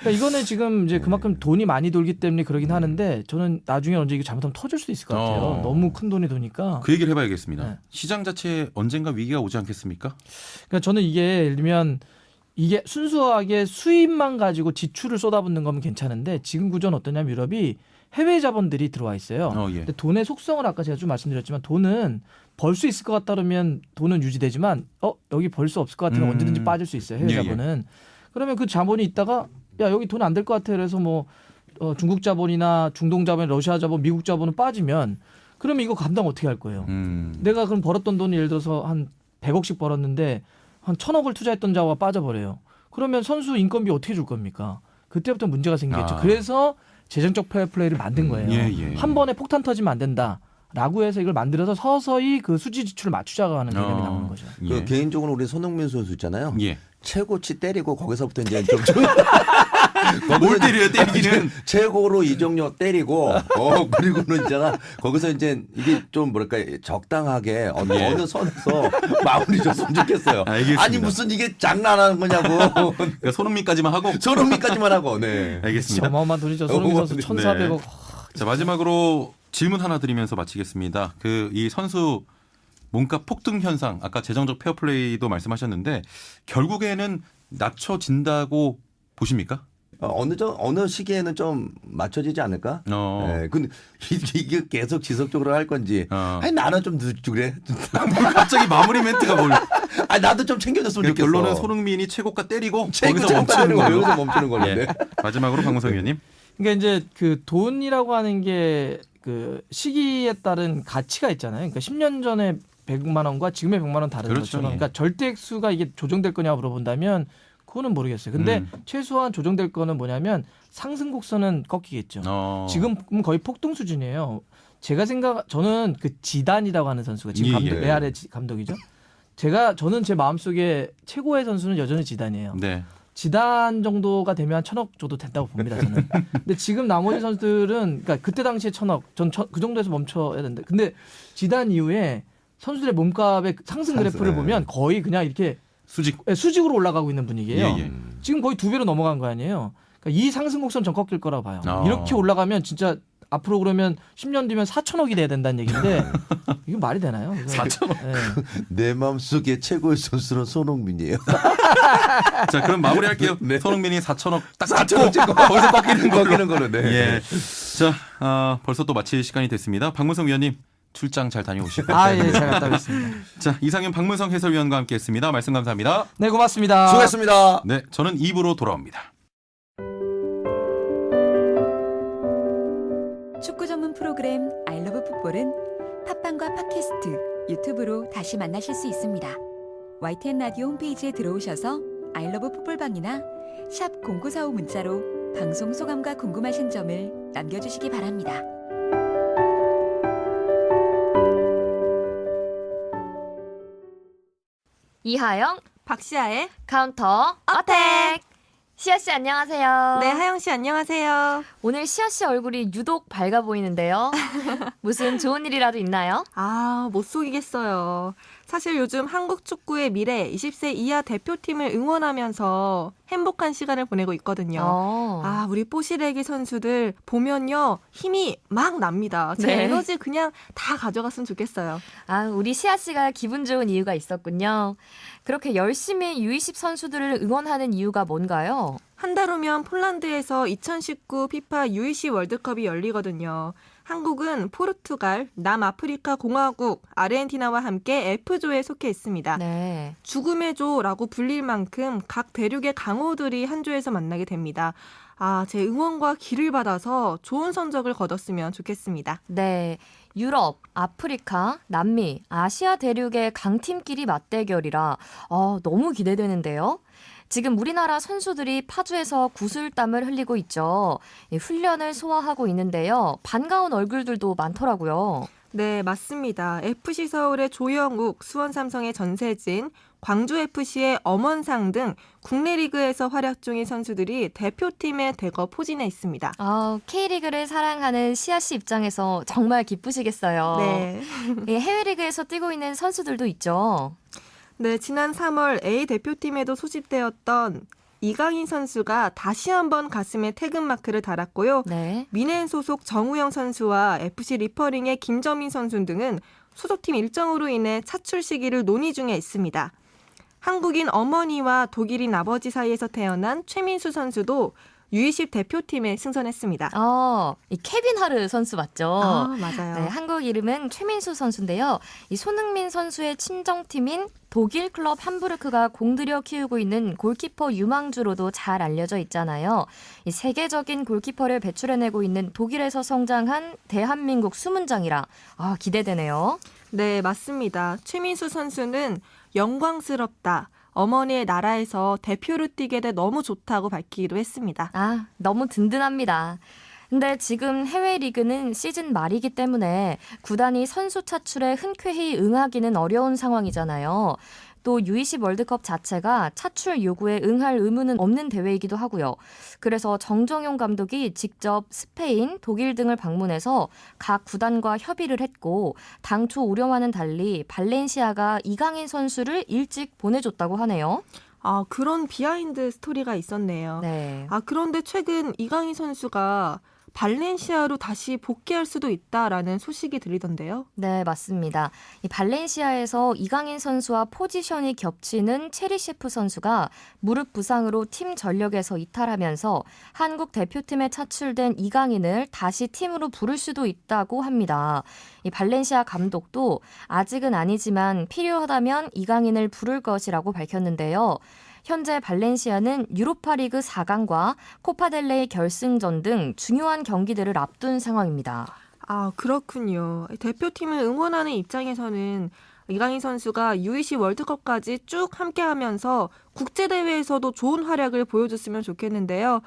그러니까 이거는 지금 이제 그만큼 돈이 많이 돌기 때문에 그러긴 하는데 저는 나중에 언제 이게 잘못하면 터질 수도 있을 것 같아요. 너무 큰 돈이 도니까. 그 얘기를 해봐야겠습니다. 네. 시장 자체에 언젠가 위기가 오지 않겠습니까? 그러니까 저는 이게 예를 들면 이게 순수하게 수입만 가지고 지출을 쏟아붓는 거면 괜찮은데 지금 구조는 어떠냐면 유럽이 해외 자본들이 들어와 있어요. 예. 근데 돈의 속성을 아까 제가 좀 말씀드렸지만 돈은 벌 수 있을 것 같다 그러면 돈은 유지되지만 여기 벌 수 없을 것 같으면 언제든지 빠질 수 있어요. 해외 예, 예. 자본은. 그러면 그 자본이 있다가 야 여기 돈 안 될 것 같아 그래서 뭐 중국 자본이나 중동 자본, 러시아 자본, 미국 자본은 빠지면 그러면 이거 감당 어떻게 할 거예요? 내가 그럼 벌었던 돈이 예를 들어서 한 100억씩 벌었는데 한 1000억을 투자했던 자가 빠져버려요. 그러면 선수 인건비 어떻게 줄 겁니까? 그때부터 문제가 생기겠죠. 그래서 재정적 페어플레이를 만든 거예요. 예. 한 번에 폭탄 터지면 안 된다라고 해서 이걸 만들어서 서서히 그 수지 지출을 맞추자고 하는 개념이 나오는 거죠. 그 개인적으로 우리 손흥민 선수 있잖아요. 예. 최고치 때리고 거기서부터 이제 좀 뭘 때려요, 때리기는. 최고로 이정료 때리고 그리고는 있잖아. 거기서 이제 이게 좀 뭐랄까 적당하게 어느 선에서 마무리 줬으면 좋겠어요. 알겠습니다. 아니 무슨 이게 장난하는 거냐고. 그러니까 손흥민까지만 하고. 손흥민까지만 하고. 네. 알겠습니다. 어마어마한 돈이죠. 손흥민 선수 1,400억. 자, 마지막으로 질문 하나 드리면서 마치겠습니다. 이 선수 몸값 폭등 현상, 아까 재정적 페어플레이도 말씀하셨는데 결국에는 낮춰진다고 보십니까? 어느 시기에는 좀 맞춰지지 않을까? 네, 근데 이게 계속 지속적으로 할 건지. 아니 나는 좀 늦지 그래. 갑자기 마무리 멘트가 뭘? 아니 나도 좀 챙겨줬으면 그러니까 좋겠어. 결론은 손흥민이 최고가 때리고 거기서 멈추는 걸로. 여기서 멈추는 걸로. 예. 마지막으로 박문성 의원님. 그러니까 이제 그 돈이라고 하는 게 그 시기에 따른 가치가 있잖아요. 그러니까 10년 전에 100만 원과 지금의 100만 원 다른 그렇죠. 것처럼. 예. 그러니까 절대 액수가 이게 조정될 거냐 물어본다면 그거는 모르겠어요. 근데 최소한 조정될 거는 뭐냐면 상승 곡선은 꺾이겠죠. 지금 거의 폭등 수준이에요. 저는 그 지단이라고 하는 선수가 지금 레알의 감독이죠. 저는 제 마음속에 최고의 선수는 여전히 지단이에요. 네. 지단 정도가 되면 1,000억 줘도 된다고 봅니다. 저는. 근데 지금 나머지 선수들은 그러니까 그때 당시에 1,000억, 전 그 정도에서 멈춰야 되는데. 근데 지단 이후에 선수들의 몸값의 상승 그래프를 보면 거의 그냥 이렇게 수직으로 올라가고 있는 분위기예요. 지금 거의 2배로 넘어간 거 아니에요. 그러니까 이 상승 곡선 전 꺾일 거라고 봐요. 이렇게 올라가면 진짜 앞으로 그러면 10년 뒤면 4,000억이 돼야 된다는 얘기인데 이게 말이 되나요? 4,000억. 네. 내 마음속에 최고의 선수는 손흥민이에요. 자, 그럼 마무리할게요. 네. 손흥민이 4,000억 딱 4,000억 찍고 거기서 꺾이는 걸로. 네. 예. 자, 벌써 또 마칠 시간이 됐습니다. 박문성 위원님 출장 잘 다녀오시고. 예, 잘 갔다 오겠습니다. 자, 이상현 박문성 해설위원과 함께했습니다. 말씀 감사합니다. 네, 고맙습니다. 수고했습니다. 네, 저는 2부로 돌아옵니다. 축구 전문 프로그램 아이러브 풋볼은 팟빵과 팟캐스트, 유튜브로 다시 만나실 수 있습니다. YTN 라디오 홈페이지에 들어오셔서 아이러브 풋볼방이나 샵 0945 문자로 방송 소감과 궁금하신 점을 남겨주시기 바랍니다. 이하영 박시아의 카운터 어택. 시아 씨 안녕하세요. 네, 하영 씨 안녕하세요. 오늘 시아 씨 얼굴이 유독 밝아 보이는데요. 무슨 좋은 일이라도 있나요? 못 속이겠어요. 사실 요즘 한국 축구의 미래 20세 이하 대표팀을 응원하면서 행복한 시간을 보내고 있거든요. 우리 뽀시래기 선수들 보면요. 힘이 막 납니다. 제 네. 에너지 그냥 다 가져갔으면 좋겠어요. 우리 시아 씨가 기분 좋은 이유가 있었군요. 그렇게 열심히 U20 선수들을 응원하는 이유가 뭔가요? 한 달 후면 폴란드에서 2019 피파 U20 월드컵이 열리거든요. 한국은 포르투갈, 남아프리카 공화국, 아르헨티나와 함께 F조에 속해 있습니다. 네. 죽음의 조라고 불릴 만큼 각 대륙의 강호들이 한 조에서 만나게 됩니다. 제 응원과 기를 받아서 좋은 성적을 거뒀으면 좋겠습니다. 네. 유럽, 아프리카, 남미, 아시아 대륙의 강팀끼리 맞대결이라 너무 기대되는데요. 지금 우리나라 선수들이 파주에서 구슬땀을 흘리고 있죠. 훈련을 소화하고 있는데요. 반가운 얼굴들도 많더라고요. 네, 맞습니다. FC 서울의 조영욱, 수원 삼성의 전세진, 광주 FC의 엄원상 등 국내 리그에서 활약 중인 선수들이 대표팀에 대거 포진해 있습니다. K리그를 사랑하는 시아 씨 입장에서 정말 기쁘시겠어요. 네. 해외 리그에서 뛰고 있는 선수들도 있죠. 네, 지난 3월 A 대표팀에도 소집되었던 이강인 선수가 다시 한번 가슴에 태극마크를 달았고요. 네. 미넨 소속 정우영 선수와 FC 리퍼링의 김정민 선수 등은 소속팀 일정으로 인해 차출 시기를 논의 중에 있습니다. 한국인 어머니와 독일인 아버지 사이에서 태어난 최민수 선수도 U20 대표팀에 승선했습니다. 이 케빈 하르 선수 맞죠? 맞아요. 네, 한국 이름은 최민수 선수인데요. 이 손흥민 선수의 친정팀인 독일 클럽 함부르크가 공들여 키우고 있는 골키퍼 유망주로도 잘 알려져 있잖아요. 이 세계적인 골키퍼를 배출해내고 있는 독일에서 성장한 대한민국 수문장이라 기대되네요. 네, 맞습니다. 최민수 선수는 영광스럽다. 어머니의 나라에서 대표로 뛰게 돼 너무 좋다고 밝히기도 했습니다. 너무 든든합니다. 근데 지금 해외 리그는 시즌 말이기 때문에 구단이 선수 차출에 흔쾌히 응하기는 어려운 상황이잖아요. 또 U20 월드컵 자체가 차출 요구에 응할 의무는 없는 대회이기도 하고요. 그래서 정정용 감독이 직접 스페인, 독일 등을 방문해서 각 구단과 협의를 했고 당초 우려와는 달리 발렌시아가 이강인 선수를 일찍 보내줬다고 하네요. 그런 비하인드 스토리가 있었네요. 네. 그런데 최근 이강인 선수가 발렌시아로 다시 복귀할 수도 있다라는 소식이 들리던데요. 네, 맞습니다. 이 발렌시아에서 이강인 선수와 포지션이 겹치는 체리셰프 선수가 무릎 부상으로 팀 전력에서 이탈하면서 한국 대표팀에 차출된 이강인을 다시 팀으로 부를 수도 있다고 합니다. 이 발렌시아 감독도 아직은 아니지만 필요하다면 이강인을 부를 것이라고 밝혔는데요. 현재 발렌시아는 유로파리그 4강과 코파델레이 결승전 등 중요한 경기들을 앞둔 상황입니다. 그렇군요. 대표팀을 응원하는 입장에서는 이강인 선수가 U20 월드컵까지 쭉 함께하면서 국제대회에서도 좋은 활약을 보여줬으면 좋겠는데요.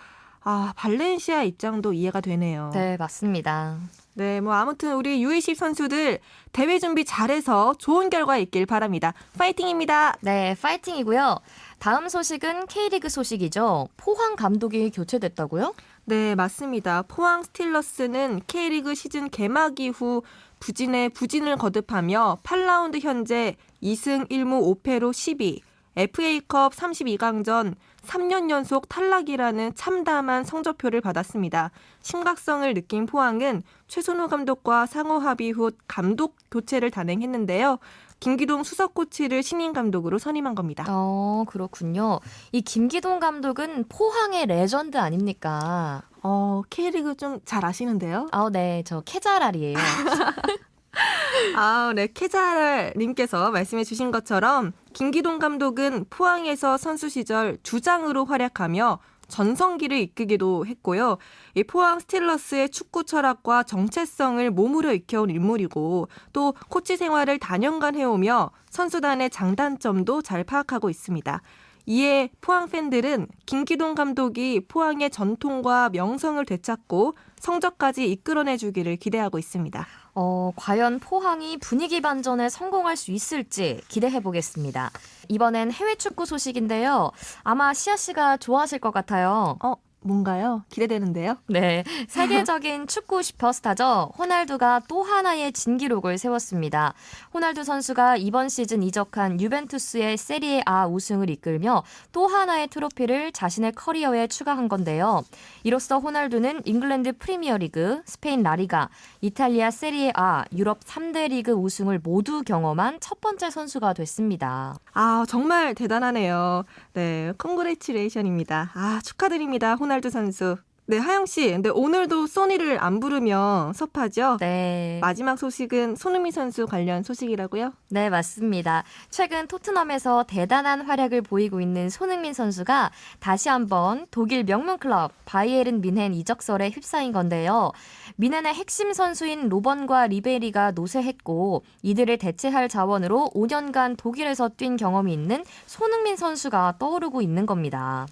발렌시아 입장도 이해가 되네요. 네, 맞습니다. 네, 아무튼 우리 U20 선수들 대회 준비 잘해서 좋은 결과 있길 바랍니다. 파이팅입니다. 네, 파이팅이고요. 다음 소식은 K리그 소식이죠. 포항 감독이 교체됐다고요? 네, 맞습니다. 포항 스틸러스는 K리그 시즌 개막 이후 부진에 부진을 거듭하며 8라운드 현재 2승 1무 5패로 10위, FA컵 32강전 3년 연속 탈락이라는 참담한 성적표를 받았습니다. 심각성을 느낀 포항은 최선호 감독과 상호 합의 후 감독 교체를 단행했는데요. 김기동 수석 코치를 신임 감독으로 선임한 겁니다. 그렇군요. 이 김기동 감독은 포항의 레전드 아닙니까? K리그 좀 잘 아시는데요? 네, 저 캐자랄이에요. 네, 캐자랄 님께서 말씀해 주신 것처럼 김기동 감독은 포항에서 선수 시절 주장으로 활약하며 전성기를 이끌기도 했고요. 이 포항 스틸러스의 축구 철학과 정체성을 몸으로 익혀온 인물이고 또 코치 생활을 다년간 해오며 선수단의 장단점도 잘 파악하고 있습니다. 이에 포항 팬들은 김기동 감독이 포항의 전통과 명성을 되찾고 성적까지 이끌어내주기를 기대하고 있습니다. 과연 포항이 분위기 반전에 성공할 수 있을지 기대해보겠습니다. 이번엔 해외 축구 소식인데요. 아마 시아 씨가 좋아하실 것 같아요. 뭔가요? 기대되는데요. 네, 세계적인 축구 슈퍼스타죠. 호날두가 또 하나의 진기록을 세웠습니다. 호날두 선수가 이번 시즌 이적한 유벤투스의 세리에 A 우승을 이끌며 또 하나의 트로피를 자신의 커리어에 추가한 건데요. 이로써 호날두는 잉글랜드 프리미어리그, 스페인 라리가, 이탈리아 세리에 A, 유럽 3대 리그 우승을 모두 경험한 첫 번째 선수가 됐습니다. 정말 대단하네요. 네, 컨그레츄레이션입니다. 축하드립니다. 호날두 선수. 네, 하영 씨. 근데 오늘도 소니를 안 부르며 섭하죠? 네. 마지막 소식은 손흥민 선수 관련 소식이라고요? 네, 맞습니다. 최근 토트넘에서 대단한 활약을 보이고 있는 손흥민 선수가 다시 한번 독일 명문 클럽 바이에른 뮌헨 이적설에 휩싸인 건데요. 뮌헨의 핵심 선수인 로번과 리베리가 노쇠했고 이들을 대체할 자원으로 5년간 독일에서 뛴 경험이 있는 손흥민 선수가 떠오르고 있는 겁니다.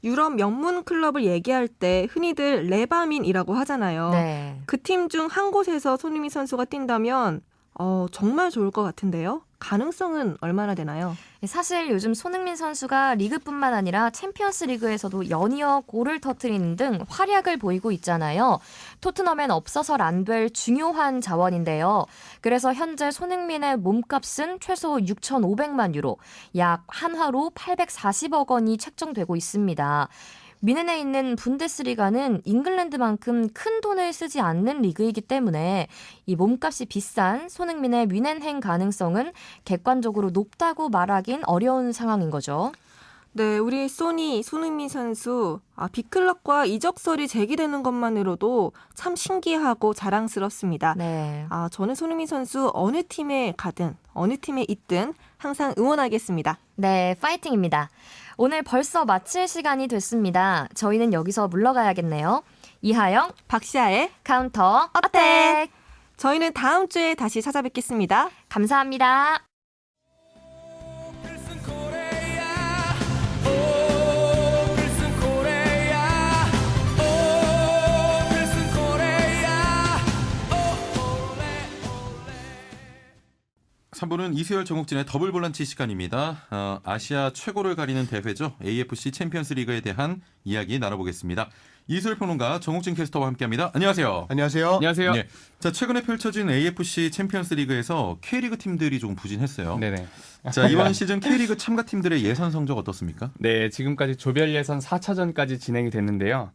유럽 명문 클럽을 얘기할 때 흔히들 레바민이라고 하잖아요. 네. 그 팀 중 한 곳에서 손흥민 선수가 뛴다면 정말 좋을 것 같은데요. 가능성은 얼마나 되나요? 사실 요즘 손흥민 선수가 리그뿐만 아니라 챔피언스 리그에서도 연이어 골을 터뜨리는 등 활약을 보이고 있잖아요. 토트넘엔 없어서는 안 될 중요한 자원인데요. 그래서 현재 손흥민의 몸값은 최소 6,500만 유로, 약 한화로 840억 원이 책정되고 있습니다. 뮌헨에 있는 분데스리가는 잉글랜드만큼 큰 돈을 쓰지 않는 리그이기 때문에 이 몸값이 비싼 손흥민의 뮌헨행 가능성은 객관적으로 높다고 말하긴 어려운 상황인 거죠. 네, 우리 손흥민 선수 빅클럽과 이적설이 제기되는 것만으로도 참 신기하고 자랑스럽습니다. 네. 저는 손흥민 선수 어느 팀에 가든 어느 팀에 있든 항상 응원하겠습니다. 네, 파이팅입니다. 오늘 벌써 마칠 시간이 됐습니다. 저희는 여기서 물러가야겠네요. 이하영, 박시아의 카운터 어택! 저희는 다음 주에 다시 찾아뵙겠습니다. 감사합니다. 삼 3부는 이수열 정욱진의 더블 볼란치 시간입니다. 아시아 최고를 가리는 대회죠. AFC 챔피언스 리그에 대한 이야기 나눠보겠습니다. 이수열 평론가 정욱진 캐스터와 함께합니다. 안녕하세요. 안녕하세요. 안녕하세요. 네. 자, 최근에 펼쳐진 AFC 챔피언스 리그에서 K리그 팀들이 좀 부진했어요. 네네. 자, 이번 시즌 K리그 참가 팀들의 예선 성적 어떻습니까? 네, 지금까지 조별 예선 4차전까지 진행이 됐는데요.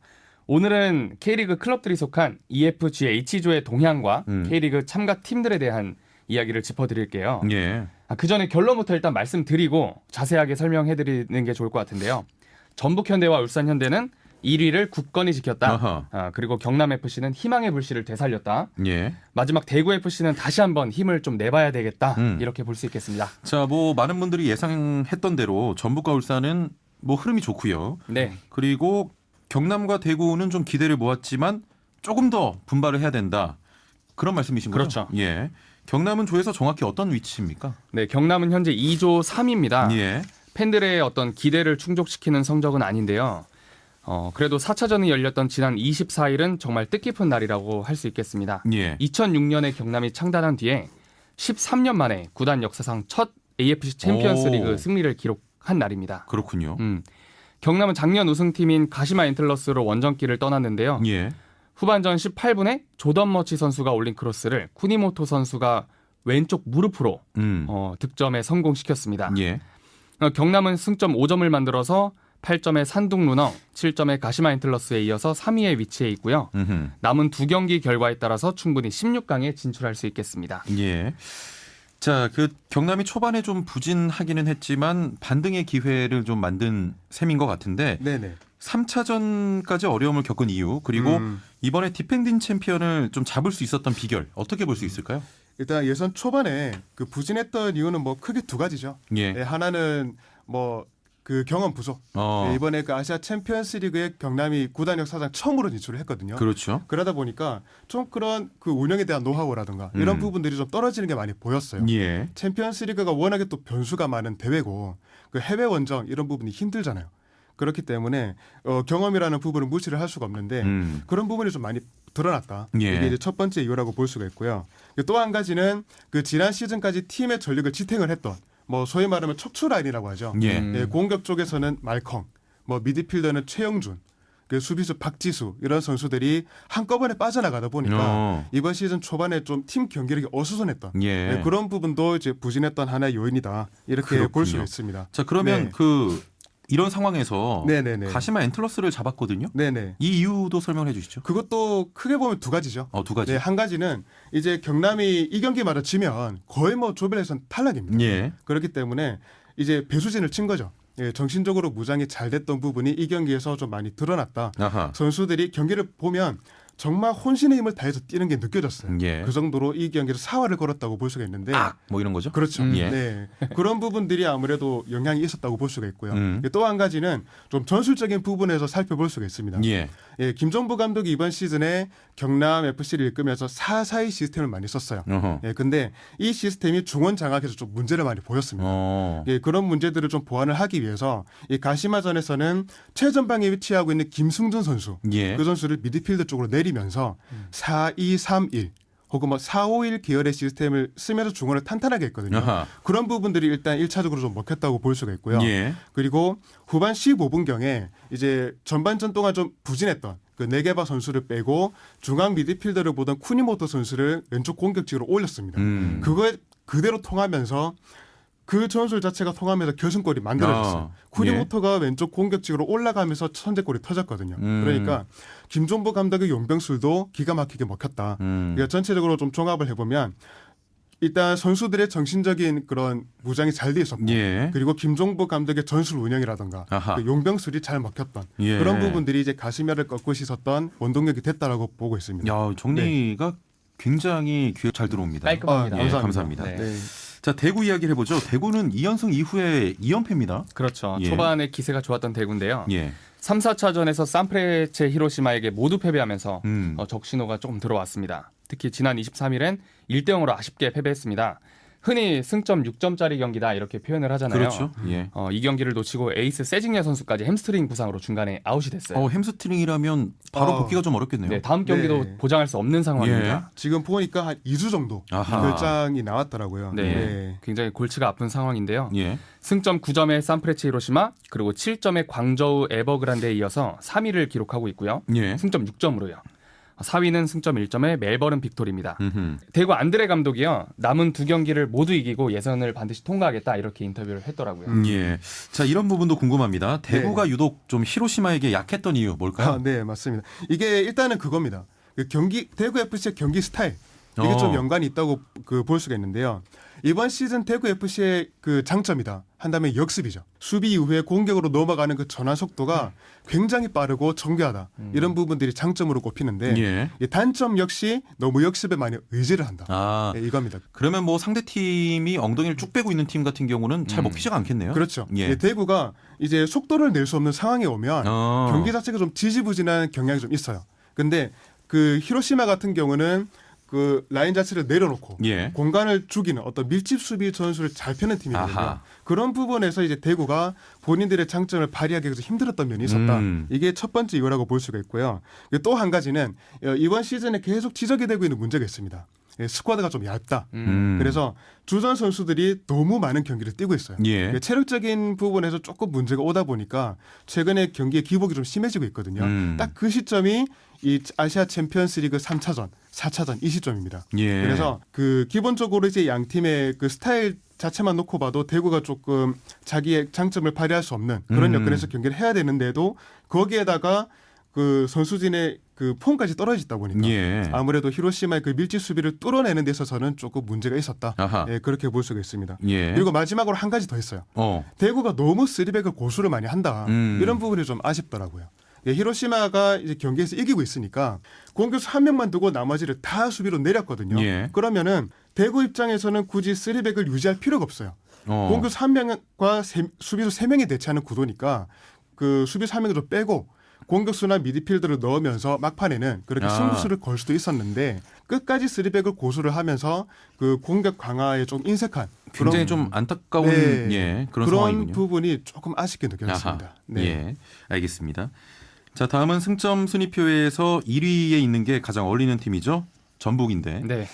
오늘은 K리그 클럽들이 속한 EFGH조의 동향과 K리그 참가 팀들에 대한 이야기를 짚어드릴게요. 예. 그 전에 결론부터 일단 말씀드리고 자세하게 설명해드리는 게 좋을 것 같은데요. 전북현대와 울산현대는 1위를 굳건히 지켰다. 그리고 경남FC는 희망의 불씨를 되살렸다. 예. 마지막 대구FC는 다시 한번 힘을 좀 내봐야 되겠다. 이렇게 볼 수 있겠습니다. 자, 뭐 많은 분들이 예상했던 대로 전북과 울산은 뭐 흐름이 좋고요. 네. 그리고 경남과 대구는 좀 기대를 모았지만 조금 더 분발을 해야 된다. 그런 말씀이신 거죠? 그렇죠. 예. 경남은 조에서 정확히 어떤 위치입니까? 네, 경남은 현재 2조 3위입니다. 예. 팬들의 어떤 기대를 충족시키는 성적은 아닌데요. 그래도 4차전이 열렸던 지난 24일은 정말 뜻깊은 날이라고 할 수 있겠습니다. 예. 2006년에 경남이 창단한 뒤에 13년 만에 구단 역사상 첫 AFC 챔피언스 리그 승리를 기록한 날입니다. 그렇군요. 경남은 작년 우승팀인 가시마 엔틀러스로 원정길을 떠났는데요. 예. 후반전 18분에 조던 머치 선수가 올린 크로스를 쿠니모토 선수가 왼쪽 무릎으로 득점에 성공시켰습니다. 예. 경남은 승점 5점을 만들어서 8점의 산둥루너, 7점의 가시마 엔틀러스에 이어서 3위에 위치해 있고요. 남은 2경기 결과에 따라서 충분히 16강에 진출할 수 있겠습니다. 예. 자, 그 경남이 초반에 좀 부진하기는 했지만 반등의 기회를 좀 만든 셈인 것 같은데 네네. 3차전까지 어려움을 겪은 이유 그리고 이번에 디펜딩 챔피언을 좀 잡을 수 있었던 비결 어떻게 볼 수 있을까요? 일단 예선 초반에 그 부진했던 이유는 뭐 크게 두 가지죠. 예. 네, 하나는 뭐 그 경험 부족. 네, 이번에 그 아시아 챔피언스 리그에 경남이 구단 역사상 처음으로 진출을 했거든요. 그렇죠. 그러다 보니까 좀 그런 그 운영에 대한 노하우라든가 이런 부분들이 좀 떨어지는 게 많이 보였어요. 예. 챔피언스 리그가 워낙에 또 변수가 많은 대회고 그 해외 원정 이런 부분이 힘들잖아요. 그렇기 때문에 경험이라는 부분을 무시를 할 수가 없는데 그런 부분이 좀 많이 드러났다. 예. 이게 이제 첫 번째 이유라고 볼 수가 있고요. 또 한 가지는 그 지난 시즌까지 팀의 전력을 지탱을 했던 뭐 소위 말하면 척추 라인이라고 하죠. 예. 예, 공격 쪽에서는 말컹, 뭐 미드필더는 최영준, 그 수비수 박지수 이런 선수들이 한꺼번에 빠져나가다 보니까 이번 시즌 초반에 좀 팀 경기력이 어수선했던 예. 그런 부분도 이제 부진했던 하나의 요인이다 이렇게 그렇군요. 볼 수가 있습니다. 자, 그러면 네. 이런 상황에서 네네네. 가시마 엔틀러스를 잡았거든요. 네네. 이 이유도 설명해 주시죠. 그것도 크게 보면 두 가지죠. 두 가지. 네, 한 가지는 이제 경남이 이 경기마다 지면 거의 뭐 조별예선 탈락입니다. 예. 그렇기 때문에 이제 배수진을 친 거죠. 예, 정신적으로 무장이 잘 됐던 부분이 이 경기에서 좀 많이 드러났다. 아하. 선수들이 경기를 보면 정말 혼신의 힘을 다해서 뛰는 게 느껴졌어요. 예. 그 정도로 이 경기에서 사활을 걸었다고 볼 수가 있는데 뭐 이런 거죠? 그렇죠. 예. 네. 그런 부분들이 아무래도 영향이 있었다고 볼 수가 있고요. 또 한 가지는 좀 전술적인 부분에서 살펴볼 수가 있습니다. 예. 예, 김종부 감독이 이번 시즌에 경남 FC를 이끌면서 4-4-2 시스템을 많이 썼어요. 예, 근데 이 시스템이 중원 장악에서 좀 문제를 많이 보였습니다. 예. 그런 문제들을 좀 보완을 하기 위해서 이 가시마전에서는 최전방에 위치하고 있는 김승준 선수, 예. 그 선수를 미드필더 쪽으로 내리면서 4-2-3-1 혹은 뭐 4-5-1 계열의 시스템을 쓰면서 중원을 탄탄하게 했거든요. 아하. 그런 부분들이 일단 1차적으로 좀 먹혔다고 볼 수가 있고요. 예. 그리고 후반 15분경에 이제 전반전 동안 좀 부진했던 그 네게바 선수를 빼고 중앙 미드필더를 보던 쿠니모토 선수를 왼쪽 공격직으로 올렸습니다. 그거에 그대로 통하면서 그 전술 자체가 통하면서 결승골이 만들어졌어요. 쿠니모토가 왼쪽 공격직으로 올라가면서 선제골이 터졌거든요. 그러니까 김종부 감독의 용병술도 기가 막히게 먹혔다. 그러니까 전체적으로 좀 종합을 해보면 일단 선수들의 정신적인 그런 무장이 잘 돼 있었고 예. 그리고 김종부 감독의 전술 운영이라든가 그 용병술이 잘 먹혔던 예. 그런 부분들이 이제 가시면을 꺾고 씻었던 원동력이 됐다라고 보고 있습니다. 야, 정리가 굉장히 귀에 잘 들어옵니다. 깔끔합니다. 예, 감사합니다. 네. 네. 자, 대구 이야기를 해보죠. 대구는 2연승 이후에 2연패입니다. 그렇죠. 예. 초반에 기세가 좋았던 대구인데요. 예. 3, 4차전에서 산프레체 히로시마에게 모두 패배하면서 적신호가 조금 들어왔습니다. 특히 지난 23일엔 1대0으로 아쉽게 패배했습니다. 흔히 승점 6점짜리 경기다 이렇게 표현을 하잖아요. 그렇죠. 예. 이 경기를 놓치고 에이스 세징야 선수까지 햄스트링 부상으로 중간에 아웃이 됐어요. 햄스트링이라면 바로 복귀가 좀 어렵겠네요. 네, 다음 경기도 네. 보장할 수 없는 상황입니다. 지금 보니까 한 2주 정도 아하. 결장이 나왔더라고요. 네, 굉장히 골치가 아픈 상황인데요. 예. 승점 9점의 산프레체 히로시마 그리고 7점의 광저우 에버그란데에 이어서 3위를 기록하고 있고요. 예. 승점 6점으로요. 4위는 승점 1점의 멜버른 빅토리입니다. 음흠. 대구 안드레 감독이요. 남은 두 경기를 모두 이기고 예선을 반드시 통과하겠다 이렇게 인터뷰를 했더라고요. 예. 자, 이런 부분도 궁금합니다. 대구가 유독 좀 히로시마에게 약했던 이유 뭘까요? 네, 맞습니다. 이게 일단은 그겁니다. 그 경기 대구 FC의 경기 스타일 이게 좀 연관이 있다고 볼 수가 있는데요. 이번 시즌 대구 FC의 그 장점이다 한다면 역습이죠. 수비 이후에 공격으로 넘어가는 그 전환 속도가 굉장히 빠르고 정교하다. 이런 부분들이 장점으로 꼽히는데 예. 이 단점 역시 너무 역습에 많이 의지를 한다. 아, 네, 이겁니다. 그러면 뭐 상대 팀이 엉덩이를 쭉 빼고 있는 팀 같은 경우는 잘 먹히지가 않겠네요. 그렇죠. 예. 예, 대구가 이제 속도를 낼 수 없는 상황에 오면 경기 자체가 좀 지지부진한 경향이 좀 있어요. 근데 그 히로시마 같은 경우는 그 라인 자체를 내려놓고 예. 공간을 죽이는 어떤 밀집 수비 전술을 잘 펴는 팀이거든요. 아하. 그런 부분에서 이제 대구가 본인들의 장점을 발휘하기 위해서 힘들었던 면이 있었다. 이게 첫 번째 이유라고 볼 수가 있고요. 또 한 가지는 이번 시즌에 계속 지적이 되고 있는 문제가 있습니다. 스쿼드가 좀 얇다. 그래서 주전 선수들이 너무 많은 경기를 뛰고 있어요. 예. 체력적인 부분에서 조금 문제가 오다 보니까 최근에 경기의 기복이 좀 심해지고 있거든요. 딱 그 시점이 이 아시아 챔피언스리그 3차전, 4차전 이 시점입니다. 예. 그래서 그 기본적으로 이제 양 팀의 그 스타일 자체만 놓고 봐도 대구가 조금 자기의 장점을 발휘할 수 없는 그런 여건에서 경기를 해야 되는데도 거기에다가 그 선수진의 그 폼까지 떨어지다 보니까 예. 아무래도 히로시마의 그 밀집 수비를 뚫어내는 데 있어서는 조금 문제가 있었다. 아하. 예, 그렇게 볼 수가 있습니다. 예. 그리고 마지막으로 한 가지 더 있어요. 대구가 너무 쓰리백을 고수를 많이 한다. 이런 부분이 좀 아쉽더라고요. 예, 히로시마가 이제 경기에서 이기고 있으니까 공격수 한 명만 두고 나머지를 다 수비로 내렸거든요. 예. 그러면은 대구 입장에서는 굳이 쓰리백을 유지할 필요가 없어요. 공격수 한 명과 수비수 세 명이 대치하는 구도니까 그 수비수 한 명을 좀 빼고 공격수나 미드필더를 넣으면서 막판에는 그렇게 승부수를 걸 수도 있었는데 끝까지 쓰리백을 고수를 하면서 그 공격 강화에 좀 인색한 굉장히 좀 안타까운 예, 그런 상황이군요. 부분이 조금 아쉽게 느껴졌습니다. 네. 예, 알겠습니다. 자, 다음은 승점 순위표에서 1위에 있는 게 가장 어울리는 팀이죠. 전북인데. 네.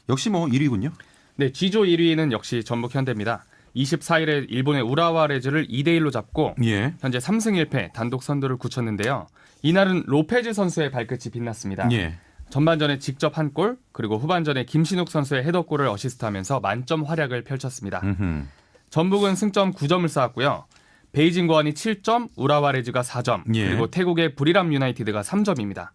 역시 뭐 1위군요. 네, G조 1위는 역시 전북 현대입니다. 24일에 일본의 우라와 레즈를 2대1로 잡고 예. 현재 3승 1패 단독 선두를 굳혔는데요. 이날은 로페즈 선수의 발끝이 빛났습니다. 예. 전반전에 직접 한 골, 그리고 후반전에 김신욱 선수의 헤더골을 어시스트하면서 만점 활약을 펼쳤습니다. 전북은 승점 9점을 쌓았고요. 베이징 고안이 7점, 우라와 레즈가 4점, 예. 그리고 태국의 부리람 유나이티드가 3점입니다.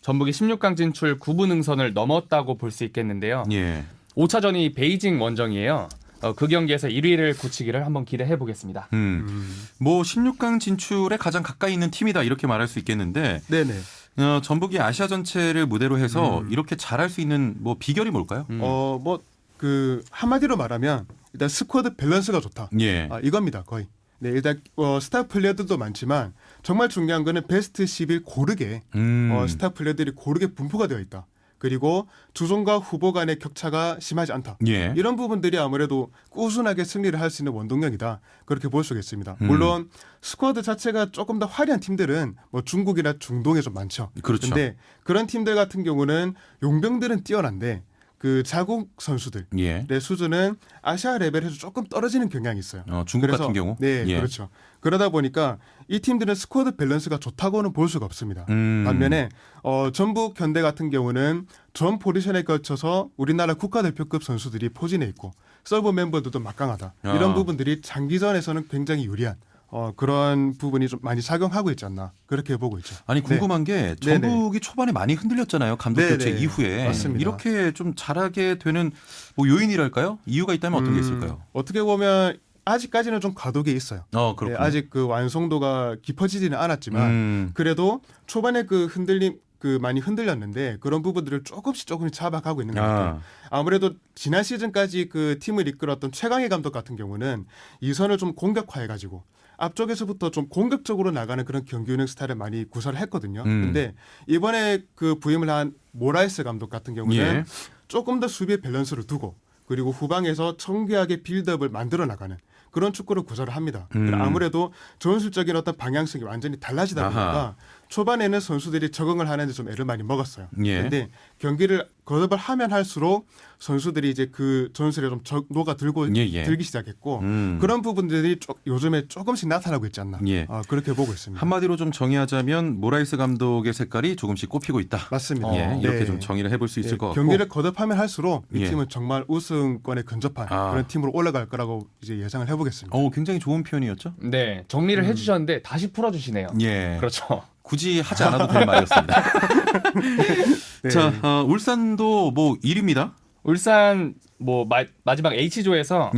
전북이 16강 진출 9분 응선을 넘었다고 볼 수 있겠는데요. 예. 5차전이 베이징 원정이에요. 그 경기에서 1위를 굳히기를 한번 기대해 보겠습니다. 뭐 16강 진출에 가장 가까이 있는 팀이다 이렇게 말할 수 있겠는데 네네. 전북이 아시아 전체를 무대로 해서 이렇게 잘할 수 있는 뭐 비결이 뭘까요? 뭐 그 한마디로 말하면 일단 스쿼드 밸런스가 좋다. 예. 이겁니다 거의. 네, 일단 스타 플레이어들도 많지만 정말 중요한 거는 베스트 10을 고르게 스타 플레이어들이 고르게 분포가 되어 있다. 그리고 주종과 후보 간의 격차가 심하지 않다. 예. 이런 부분들이 아무래도 꾸준하게 승리를 할 수 있는 원동력이다. 그렇게 볼 수가 있습니다. 물론 스쿼드 자체가 조금 더 화려한 팀들은 뭐 중국이나 중동에 좀 많죠. 그렇죠. 근데 그런 팀들 같은 경우는 용병들은 뛰어난데 그 자국 선수들의 예. 수준은 아시아 레벨에서 조금 떨어지는 경향이 있어요. 중국 같은 경우? 네, 예. 그렇죠. 그러다 보니까 이 팀들은 스쿼드 밸런스가 좋다고는 볼 수가 없습니다. 반면에 전북 현대 같은 경우는 전 포지션에 걸쳐서 우리나라 국가대표급 선수들이 포진해 있고 서브 멤버들도 막강하다. 이런 부분들이 장기전에서는 굉장히 유리한 그런 부분이 좀 많이 작용하고 있지 않나 그렇게 보고 있죠. 아니 궁금한 게 전북이 초반에 많이 흔들렸잖아요. 감독 교체 이후에. 맞습니다. 이렇게 좀 잘하게 되는 뭐 요인이랄까요? 이유가 있다면 어떤 게 있을까요? 어떻게 보면 아직까지는 좀 과도기에 있어요. 그렇군요. 아직 그 완성도가 깊어지지는 않았지만 그래도 초반에 그 흔들림 많이 흔들렸는데 그런 부분들을 조금씩 잡아가고 있는 것 같아요. 아무래도 지난 시즌까지 그 팀을 이끌었던 최강희 감독 같은 경우는 이선을 좀 공격화해가지고 앞쪽에서부터 좀 공격적으로 나가는 그런 경기 운영 스타일을 많이 구사를 했거든요. 근데 이번에 그 부임을 한 모라이스 감독 같은 경우는 조금 더 수비의 밸런스를 두고 그리고 후방에서 청결하게 빌드업을 만들어 나가는 그런 축구를 구사를 합니다. 아무래도 전술적인 어떤 방향성이 완전히 달라지다 보니까 초반에는 선수들이 적응을 하는데 좀 애를 많이 먹었어요. 그런데 경기를 거듭을 하면 할수록 선수들이 이제 그 전술에 좀 들기 시작했고 그런 부분들이 요즘에 조금씩 나타나고 있지 않나 그렇게 보고 있습니다. 한마디로 좀 정의하자면 모라이스 감독의 색깔이 조금씩 꼽히고 있다. 맞습니다. 이렇게 좀 정의를 해볼 수 있을 것 같고 경기를 거듭하면 할수록 이 팀은 정말 우승권에 근접한 그런 팀으로 올라갈 거라고 이제 예상을 해보겠습니다. 굉장히 좋은 표현이었죠? 네, 정리를 해주셨는데 다시 풀어주시네요. 그렇죠. 굳이 하지 않아도 되는 말이었습니다. 자, 울산도 뭐 1위입니다. 울산 뭐 마지막 H조에서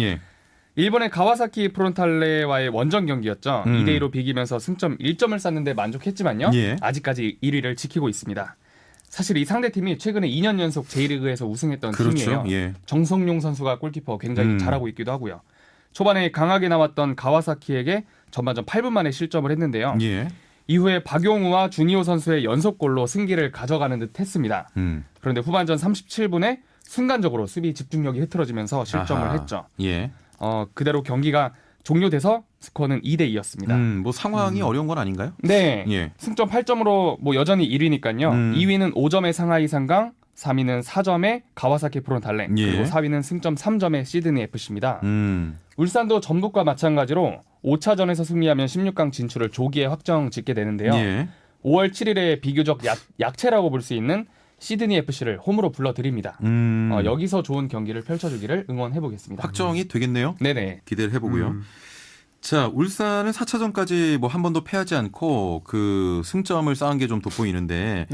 일본의 가와사키 프론탈레와의 원정 경기였죠. 2대2로 비기면서 승점 1점을 쌌는데 만족했지만요. 아직까지 1위를 지키고 있습니다. 사실 이 상대팀이 최근에 2년 연속 J리그에서 우승했던 팀이에요. 정성용 선수가 골키퍼 굉장히 잘하고 있기도 하고요. 초반에 강하게 나왔던 가와사키에게 전반전 8분 만에 실점을 했는데요. 이후에 박용우와 주니오 선수의 연속골로 승기를 가져가는 듯 했습니다. 그런데 후반전 37분에 순간적으로 수비 집중력이 흐트러지면서 실점을 했죠. 그대로 경기가 종료돼서 스코어는 2대2였습니다. 뭐 상황이 어려운 건 아닌가요? 네. 승점 8점으로 뭐 여전히 1위니까요. 2위는 5점의 상하이 상강, 3위는 4점의 가와사키 프론탈레, 그리고 4위는 승점 3점의 시드니 FC입니다. 울산도 전북과 마찬가지로 5차전에서 승리하면 16강 진출을 조기에 확정 짓게 되는데요. 5월 7일에 비교적 약체라고 볼 수 있는 시드니 FC를 홈으로 불러드립니다. 여기서 좋은 경기를 펼쳐주기를 응원해보겠습니다. 확정이 되겠네요. 네네. 기대를 해보고요. 자, 울산은 4차전까지 뭐 한 번도 패하지 않고 그 승점을 쌓은 게 좀 돋보이는데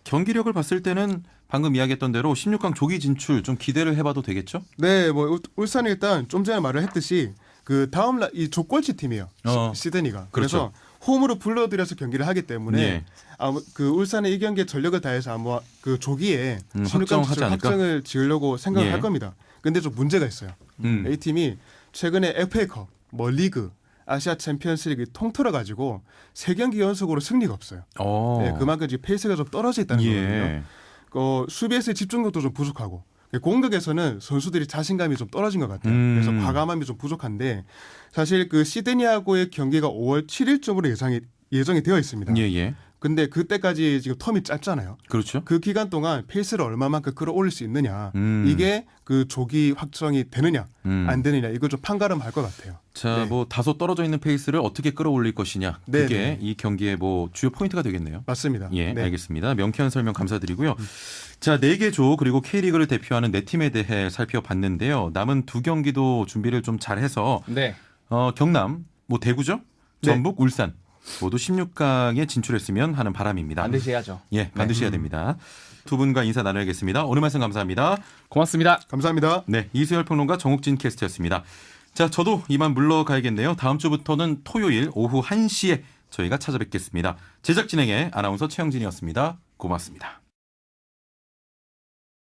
경기력을 봤을 때는 방금 이야기했던 대로 16강 조기 진출 좀 기대를 해봐도 되겠죠? 네, 뭐 울산은 일단 좀 전에 말을 했듯이 그 다음 이 족꼴찌 팀이에요. 시드니가. 그래서 홈으로 불러들여서 경기를 하기 때문에 그 울산의 이 경기에 전력을 다해서 아마 그 조기에 16강 확정을 지으려고 생각을 할 겁니다. 근데 좀 문제가 있어요. 이 팀이 최근에 FA컵, 뭐 리그, 아시아 챔피언스리그 통틀어 가지고 3경기 연속으로 승리가 없어요. 그만큼 지금 페이스가 좀 떨어져 있다는 거거든요. 수비에서의 집중력도 좀 부족하고 공격에서는 선수들이 자신감이 좀 떨어진 것 같아요. 그래서 과감함이 좀 부족한데 사실 그 시드니하고의 경기가 5월 7일쯤으로 예정이 되어 있습니다. 근데 그때까지 지금 텀이 짧잖아요. 그렇죠. 그 기간 동안 페이스를 얼마만큼 끌어올릴 수 있느냐. 이게 그 조기 확정이 되느냐 안 되느냐 이거 좀 판가름할 것 같아요. 자, 뭐 다소 떨어져 있는 페이스를 어떻게 끌어올릴 것이냐. 그게 이 경기의 뭐 주요 포인트가 되겠네요. 맞습니다. 알겠습니다. 명쾌한 설명 감사드리고요. 자, 4개 조 그리고 K리그를 대표하는 4팀에 대해 살펴봤는데요. 남은 2경기도 준비를 좀 잘해서 경남, 뭐 대구죠? 전북, 울산 모두 16강에 진출했으면 하는 바람입니다. 반드시 해야죠. 반드시 해야 됩니다. 두 분과 인사 나눠야겠습니다. 오늘 말씀 감사합니다. 고맙습니다. 감사합니다. 네, 이수열 평론가 정욱진 캐스터였습니다. 자, 저도 이만 물러가야겠네요. 다음 주부터는 토요일 오후 1시에 저희가 찾아뵙겠습니다. 제작 진행의 아나운서 최영진이었습니다. 고맙습니다.